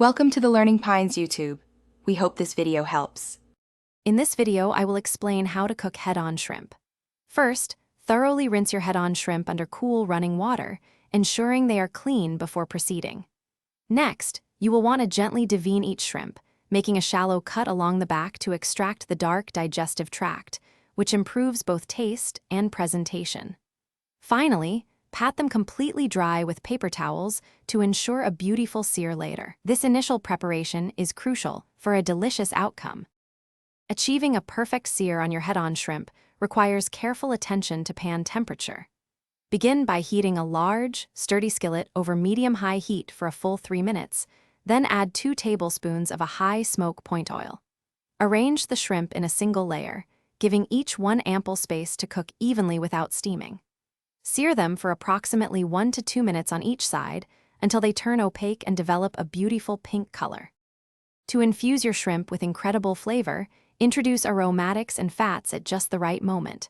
Welcome to the Learning Pines YouTube. We hope this video helps. In this video, I will explain how to cook head-on shrimp. First, thoroughly rinse your head-on shrimp under cool running water, ensuring they are clean before proceeding. Next, you will want to gently devene each shrimp, making a shallow cut along the back to extract the dark digestive tract, which improves both taste and presentation. Finally, pat them completely dry with paper towels to ensure a beautiful sear later. This initial preparation is crucial for a delicious outcome. Achieving a perfect sear on your head-on shrimp requires careful attention to pan temperature. Begin by heating a large, sturdy skillet over medium-high heat for a full 3 minutes, then add 2 tablespoons of a high smoke point oil. Arrange the shrimp in a single layer, giving each one ample space to cook evenly without steaming. Sear them for approximately 1 to 2 minutes on each side until they turn opaque and develop a beautiful pink color. To infuse your shrimp with incredible flavor, introduce aromatics and fats at just the right moment.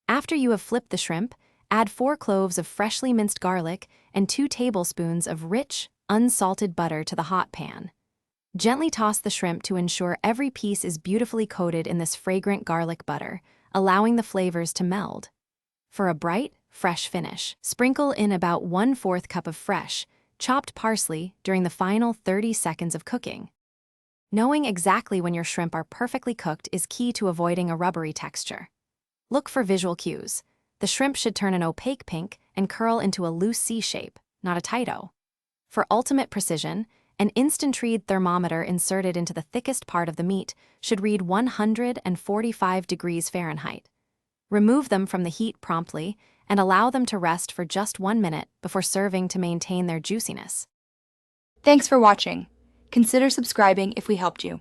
After you have flipped the shrimp, add 4 cloves of freshly minced garlic and 2 tablespoons of rich, unsalted butter to the hot pan. Gently toss the shrimp to ensure every piece is beautifully coated in this fragrant garlic butter, allowing the flavors to meld. For a bright, fresh finish, sprinkle in about 1/4 cup of fresh, chopped parsley during the final 30 seconds of cooking. Knowing exactly when your shrimp are perfectly cooked is key to avoiding a rubbery texture. Look for visual cues. The shrimp should turn an opaque pink and curl into a loose C shape, not a tight O. For ultimate precision, an instant-read thermometer inserted into the thickest part of the meat should read 145 degrees Fahrenheit. Remove them from the heat promptly and allow them to rest for just 1 minute before serving to maintain their juiciness. Thanks for watching. Consider subscribing if we helped you.